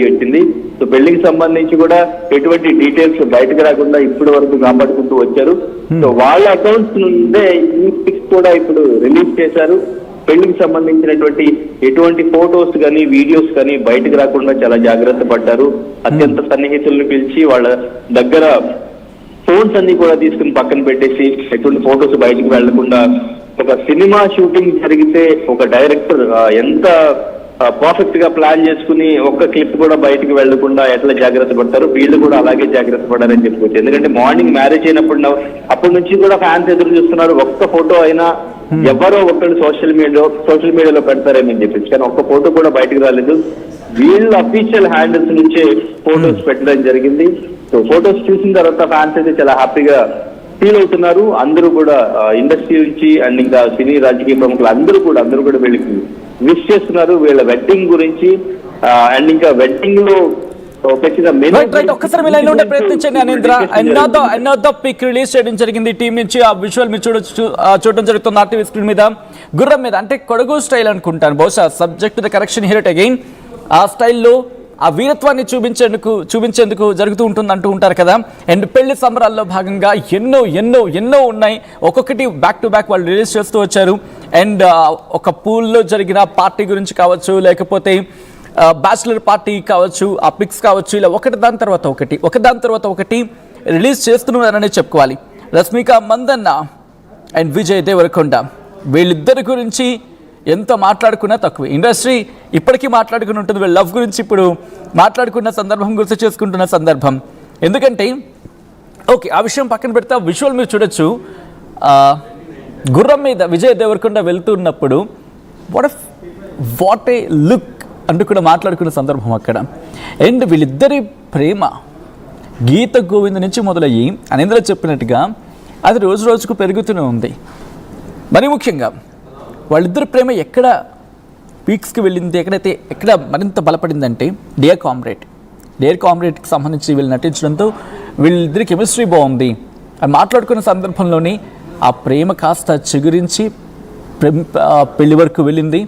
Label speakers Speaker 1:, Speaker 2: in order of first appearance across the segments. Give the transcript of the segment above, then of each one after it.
Speaker 1: వచ్చింది. సో పెళ్లికి సంబంధించి కూడా ఎటువంటి డీటెయిల్స్ బయటకు రాకుండా ఇప్పటి వరకు కాపాడుకుంటూ వచ్చారు. సో వాళ్ళ అకౌంట్స్ నుండే ఈ పిక్స్ కూడా ఇప్పుడు రిలీజ్ చేశారు. పెళ్లికి సంబంధించినటువంటి ఎటువంటి ఫోటోస్ కానీ వీడియోస్ కానీ బయటకు రాకుండా చాలా జాగ్రత్త పడ్డారు. అత్యంత సన్నిహితులను పిలిచి వాళ్ళ దగ్గర ఫోన్స్ అన్ని కూడా తీసుకుని పక్కన పెట్టేసి ఎటువంటి ఫోటోస్ బయటకు వెళ్లకుండా, ఒక సినిమా షూటింగ్ జరిగితే ఒక డైరెక్టర్ ఎంత పర్ఫెక్ట్ గా ప్లాన్ చేసుకుని ఒక్క క్లిప్ కూడా బయటకు వెళ్లకుండా ఎట్లా జాగ్రత్త పడతారు, వీళ్ళు కూడా అలాగే జాగ్రత్త పడారని చెప్పుకోవచ్చు. ఎందుకంటే మార్నింగ్ మ్యారేజ్ అయినప్పుడు అప్పటి నుంచి కూడా ఫ్యాన్స్ ఎదురు చూస్తున్నారు, ఒక్క ఫోటో అయినా ఎవరో ఒకళ్ళు సోషల్ మీడియాలో పెడతారేమని చెప్పేసి. కానీ ఒక్క ఫోటో కూడా బయటకు రాలేదు. వీళ్ళ అఫీషియల్ హ్యాండిల్స్ నుంచే ఫోటోస్ పెట్టడం జరిగింది. సో ఫోటోస్ చూసిన తర్వాత ఫ్యాన్స్ అయితే చాలా హ్యాపీగా ఫీల్ అవుతున్నారు. అందరూ కూడా ఇండస్ట్రీ నుంచి అండ్ ఇంకా సినీ రాజకీయ ప్రముఖులు అందరూ కూడా వీళ్ళకి విష్ చేస్తున్నారు వీళ్ళ వెడ్డింగ్ గురించి. అండ్ ఇంకా వెడ్డింగ్ లో
Speaker 2: ఒక్కసారి మీ లైన్ ఉండే ప్రయత్నించండి అనేంద్ర. అనదర్ పిక్ రిలీజ్ చేయడం జరిగింది టీం నుంచి. ఆ విజువల్ మీరు చూడడం జరుగుతుంది ఆర్టీవీ స్క్రీన్ మీద. గుర్రం మీద అంటే కొడుగు స్టైల్ అనుకుంటాను బహుశా, subject the correction here again. ఆ స్టైల్లో ఆ వీరత్వాన్ని చూపించేందుకు జరుగుతూ ఉంటుంది అంటూ ఉంటారు కదా. అండ్ పెళ్లి సంబరాల్లో భాగంగా ఎన్నో ఉన్నాయి. ఒక్కొక్కటి బ్యాక్ టు బ్యాక్ వాళ్ళు రిలీజ్ చేస్తూ వచ్చారు. అండ్ ఒక పూల్లో జరిగిన పార్టీ గురించి కావచ్చు, లేకపోతే బ్యాచిలర్ పార్టీ కావచ్చు, ఆ పిక్స్ కావచ్చు, ఇలా ఒకదాని తర్వాత ఒకటి రిలీజ్ చేస్తున్నారని చెప్పుకోవాలి. రష్మిక మందన్న అండ్ విజయ్ దేవరకొండ వీళ్ళిద్దరి గురించి ఎంత మాట్లాడుకున్నా తక్కువే. ఇండస్ట్రీ ఇప్పటికీ మాట్లాడుకుని ఉంటుంది వీళ్ళ లవ్ గురించి. ఇప్పుడు మాట్లాడుకున్న సందర్భం గుర్తు చేసుకుంటున్న సందర్భం. ఎందుకంటే ఓకే, ఆ విషయం పక్కన పెడితే ఆ విజువల్ మీరు చూడొచ్చు. గుర్రం మీద విజయ్ దేవరకొండ వెళ్తున్నప్పుడు వాట్ ఏ లుక్ అంటూ కూడా మాట్లాడుకున్న సందర్భం అక్కడ. అండ్ వీళ్ళిద్దరి ప్రేమ గీత గోవింద నుంచి మొదలయ్యి అనేంద్ర చెప్పినట్టుగా అది రోజు రోజుకు పెరుగుతూనే ఉంది. మరి ముఖ్యంగా వాళ్ళిద్దరి ప్రేమ ఎక్కడ పీక్స్కి వెళ్ళింది, ఎక్కడ మరింత బలపడిందంటే డియర్ కామ్రేడ్కి సంబంధించి వీళ్ళు నటించడంతో వీళ్ళిద్దరి కెమిస్ట్రీ బాగుంది అని మాట్లాడుకున్న సందర్భంలోని ఆ ప్రేమ కాస్త చిగురించి పెళ్లి వరకు వెళ్ళింది.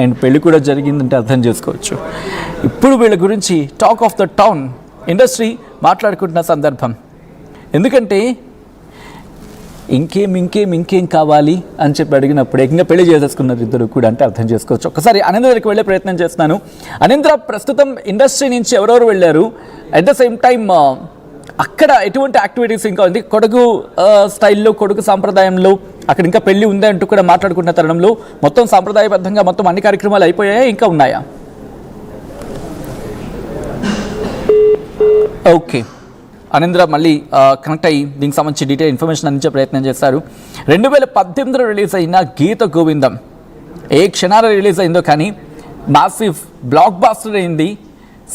Speaker 2: అండ్ పెళ్లి కూడా జరిగిందంటే అర్థం చేసుకోవచ్చు. ఇప్పుడు వీళ్ళ గురించి talk of the town industry మాట్లాడుకుంటున్న సందర్భం. ఎందుకంటే ఇంకేం కావాలి అని చెప్పి అడిగినప్పుడు ఇంకా పెళ్లి చేసేసుకున్నారు ఇద్దరు కూడా అంటే అర్థం చేసుకోవచ్చు. ఒకసారి అనేంద్ర దగ్గరికి వెళ్ళే ప్రయత్నం చేస్తున్నాను. అనేంద్ర, ప్రస్తుతం ఇండస్ట్రీ నుంచి ఎవరెవరు వెళ్ళారు, అట్ ద సేమ్ టైం అక్కడ ఎటువంటి యాక్టివిటీస్ ఇంకా ఉంది, కొడుకు స్టైల్లో కొడుకు సాంప్రదాయంలో అక్కడ ఇంకా పెళ్లి ఉంది అంటూ కూడా మాట్లాడుకున్న తరుణంలో మొత్తం సాంప్రదాయబద్ధంగా మొత్తం అన్ని కార్యక్రమాలు అయిపోయాయా, ఇంకా ఉన్నాయా? ఓకే, అనేంద్ర మళ్ళీ కనెక్ట్ అయ్యి దీనికి సంబంధించి డీటెయిల్ ఇన్ఫర్మేషన్ అందించే ప్రయత్నం చేశారు. 2018లో రిలీజ్ అయిన గీత గోవిందం ఏ క్షణాల రిలీజ్ అయిందో కానీ మాసివ్ బ్లాక్ బాస్టర్ అయింది.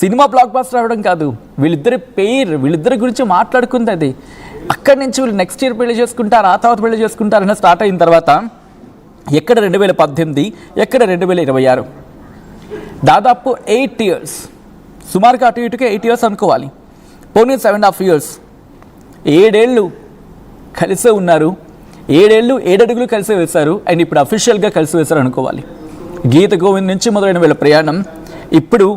Speaker 2: సినిమా బ్లాక్ బాస్టర్ అవ్వడం కాదు, వీళ్ళిద్దరి గురించి మాట్లాడుకుంది. అది అక్కడి నుంచి వీళ్ళు నెక్స్ట్ ఇయర్ పెళ్లి చేసుకుంటారు, ఆ తర్వాత పెళ్లి చేసుకుంటారని స్టార్ట్ అయిన తర్వాత ఎక్కడ 2018, ఎక్కడ 2026, దాదాపు 8 years, సుమారుగా అటు ఇటుగా 8 years అనుకోవాలి. పోనీ 7.5 years, 7 ఏళ్ళు కలిసే ఉన్నారు. 7 అడుగులు కలిసే వేశారు. అండ్ ఇప్పుడు అఫీషియల్గా కలిసి వేశారు అనుకోవాలి. గీత గోవింద్ నుంచి మొదలైన వీళ్ళ ప్రయాణం ఇప్పుడు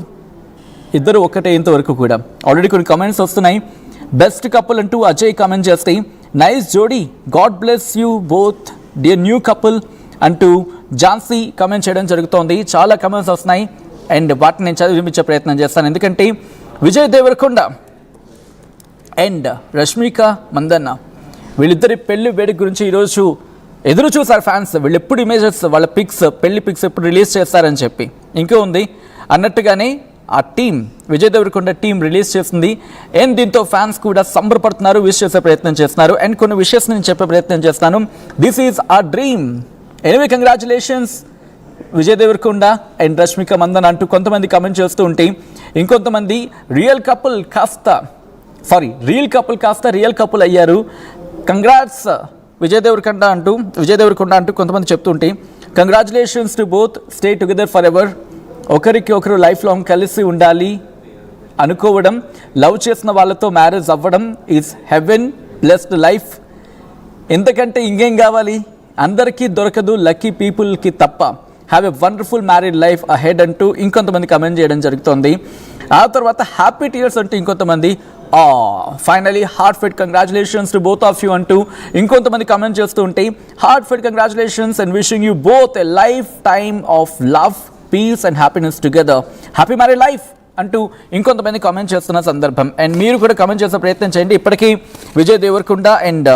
Speaker 2: ఇద్దరు ఒక్కటే ఇంతవరకు కూడా. ఆల్రెడీ కొన్ని కమెంట్స్ వస్తున్నాయి. బెస్ట్ కపుల్ అంటూ అజయ్ కామెంట్ చేస్తే నైస్ జోడీ, God bless you both dear new couple అంటూ ఝాన్సీ కమెంట్ చేయడం జరుగుతోంది. చాలా కమెంట్స్ వస్తున్నాయి అండ్ వాటిని నేను చదివించే ప్రయత్నం చేస్తాను. ఎందుకంటే విజయ్ దేవరకొండ అండ్ రష్మిక మందన్న వీళ్ళిద్దరి పెళ్లి వేడుక గురించి ఈరోజు ఎదురు చూసారు ఫ్యాన్స్. వీళ్ళు ఎప్పుడు ఇమేజెస్, వాళ్ళ పెళ్లి పిక్స్ ఎప్పుడు రిలీజ్ చేస్తారని చెప్పి. ఇంకా ఉంది అన్నట్టుగానే ఆ team, Vijay Deverakonda team release చేసింది. అండ్ దీంతో ఫ్యాన్స్ కూడా సంబరపడుతున్నారు, విష్ చేసే ప్రయత్నం చేస్తున్నారు. అండ్ కొన్ని విషయస్ నేను చెప్పే ప్రయత్నం చేస్తాను. This is a dream. Anyway congratulations Vijay Deverakonda and Rashmika Mandanna అంటూ కొంతమంది కమెంట్ చేస్తూ ఉంటే, ఇంకొంతమంది రియల్ కపుల్ కాస్త రియల్ కపుల్ అయ్యారు, కంగ్రాట్స్ విజయ్ దేవరకొండ అంటూ కొంతమంది చెప్తుంటే, congratulations to both, stay together forever. ఒకరికి ఒకరు లైఫ్ లాంగ్ కలిసి ఉండాలి అనుకోవడం, లవ్ చేసిన వాళ్ళతో మ్యారేజ్ అవ్వడం ఈజ్ హెవెన్ బ్లెస్డ్ లైఫ్. ఎంతకంటే ఇంకేం కావాలి, అందరికీ దొరకదు, లక్కీ పీపుల్కి తప్ప. Have a wonderful married life ahead అంటూ ఇంకొంతమంది కమెంట్ చేయడం జరుగుతుంది. ఆ తర్వాత హ్యాపీ టీయర్స్ అంటూ ఇంకొంతమంది finally heartfelt congratulations to both of you అంటూ ఇంకొంతమంది కమెంట్ చేస్తూ ఉంటే heartfelt congratulations and wishing you both a lifetime of love, peace and happiness together, happy married life అంటూ ఇంకొంతమంది కామెంట్ చేస్తున్న సందర్భం. అండ్ మీరు కూడా కామెంట్ చేసే ప్రయత్నం చేయండి. ఇప్పటికీ విజయ్ దేవరకొండ అండ్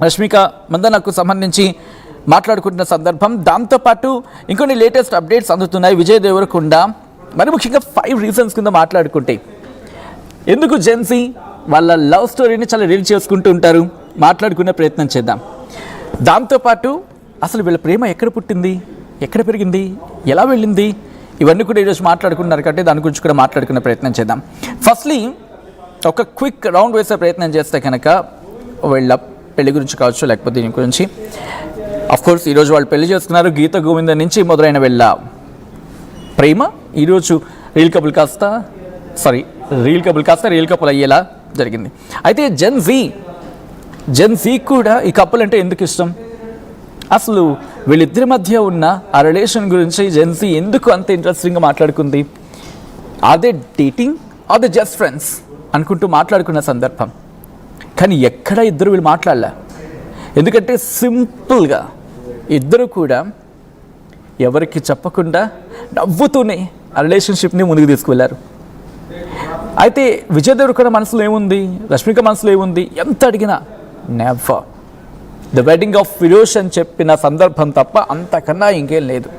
Speaker 2: రష్మిక మందనకు సంబంధించి మాట్లాడుకుంటున్న సందర్భం. దాంతోపాటు ఇంకొన్ని లేటెస్ట్ అప్డేట్స్ అందుతున్నాయి. విజయ్ దేవరకొండ మరి ముఖ్యంగా 5 రీజన్స్ కింద మాట్లాడుకుంటే ఎందుకు జెన్సీ వాళ్ళ లవ్ స్టోరీని చాలా రీల్ చేసుకుంటూ ఉంటారు, మాట్లాడుకునే ప్రయత్నం చేద్దాం. దాంతోపాటు అసలు వీళ్ళ ప్రేమ ఎక్కడ పుట్టింది, ఎక్కడ పెరిగింది, ఎలా వెళ్ళింది, ఇవన్నీ కూడా ఈరోజు మాట్లాడుకుంటున్నారు కాబట్టి దాని గురించి కూడా మాట్లాడుకునే ప్రయత్నం చేద్దాం. ఫస్ట్లీ ఒక క్విక్ రౌండ్ వేసే ప్రయత్నం చేస్తే కనుక వీళ్ళ పెళ్లి గురించి కావచ్చు, లేకపోతే దీని గురించి. అఫ్కోర్స్ ఈరోజు వాళ్ళు పెళ్లి చేసుకున్నారు. గీత గోవిందం నుంచి మొదలైన వీళ్ళ ప్రేమ ఈరోజు రియల్ కపుల్ కాస్త రియల్ కపుల్ అయ్యేలా జరిగింది. అయితే జెన్జీ కూడా ఈ కపుల్ అంటే ఎందుకు ఇష్టం, అసలు వీళ్ళిద్దరి మధ్య ఉన్న ఆ రిలేషన్ గురించి జెన్సీ ఎందుకు అంత ఇంట్రెస్టింగ్గా మాట్లాడుకుంది, are they dating or they just friends అనుకుంటూ మాట్లాడుకున్న సందర్భం. కానీ ఎక్కడ ఇద్దరు వీళ్ళు మాట్లాడలే. ఎందుకంటే సింపుల్గా ఇద్దరు కూడా ఎవరికి చెప్పకుండా నవ్వుతూనే ఆ రిలేషన్షిప్ని ముందుకు తీసుకువెళ్ళారు. అయితే విజయ్ దేవరకొండ మనసులో ఏముంది, రష్మిక మనసులో ఏముంది, ఎంత అడిగినా never the wedding of Firoz అని చెప్పిన సందర్భం తప్ప అంతకన్నా ఇంకేం లేదు.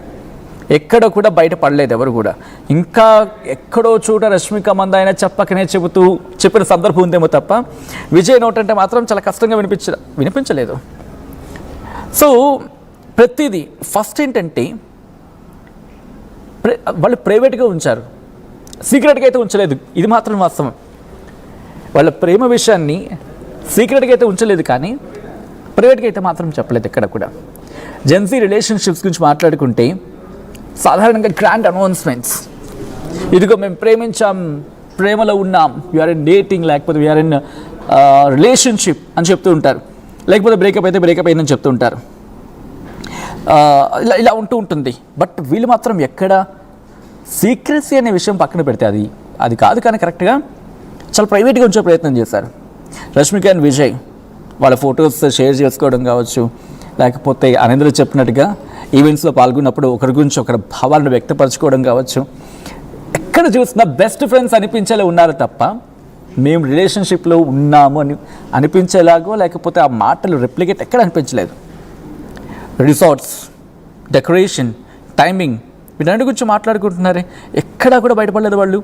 Speaker 2: ఎక్కడ కూడా బయట పడలేదు ఎవరు కూడా. ఇంకా ఎక్కడో చోట రష్మిక మందాయన చెప్పకనే చెప్పిన సందర్భం ఉందేమో తప్ప విజయ్ నోట్ అంటే మాత్రం చాలా కష్టంగా వినిపించలేదు. సో ప్రతిదీ ఫస్ట్ ఏంటంటే వాళ్ళు ప్రైవేట్గా ఉంచారు, సీక్రెట్గా అయితే ఉంచలేదు. ఇది మాత్రం వాస్తవం. వాళ్ళ ప్రేమ విషయాన్ని సీక్రెట్గా అయితే ఉంచలేదు, కానీ ప్రైవేట్గా అయితే మాత్రం చెప్పలేదు ఎక్కడ కూడా. జెన్సీ రిలేషన్షిప్స్ గురించి మాట్లాడుకుంటే సాధారణంగా గ్రాండ్ అనౌన్స్మెంట్స్, ఇదిగో మేము ప్రేమించాం, ప్రేమలో ఉన్నాం, వీఆర్ ఇన్ డేటింగ్, లేకపోతే వీఆర్ ఇన్ రిలేషన్షిప్ అని చెప్తూ ఉంటారు, లేకపోతే బ్రేకప్ అయితే బ్రేకప్ అయిందని చెప్తూ ఉంటారు. ఇలా ఉంటూ ఉంటుంది. బట్ వీళ్ళు మాత్రం ఎక్కడ సీక్రెసీ అనే విషయం పక్కన పెడితే అది కాదు, కానీ కరెక్ట్గా చాలా ప్రైవేట్గా ఉంచే ప్రయత్నం చేశారు. రష్మిక అండ్ విజయ్ వాళ్ళ ఫొటోస్ షేర్ చేసుకోవడం కావచ్చు, లేకపోతే అనింద్ర చెప్పినట్టుగా ఈవెంట్స్లో పాల్గొన్నప్పుడు ఒకరి గురించి ఒకరి భావాలను వ్యక్తపరచుకోవడం కావచ్చు. ఎక్కడ చూసినా బెస్ట్ ఫ్రెండ్స్ అనిపించేలా ఉన్నారు తప్ప మేము రిలేషన్షిప్లో ఉన్నాము అని అనిపించేలాగో, లేకపోతే ఆ మాటలు రెప్లికేట్ ఎక్కడ అనిపించలేదు. రిసార్ట్స్, డెకరేషన్, టైమింగ్, వీటన్నిటి గురించి మాట్లాడుకుంటున్నారే, ఎక్కడా కూడా బయటపడలేదు వాళ్ళు.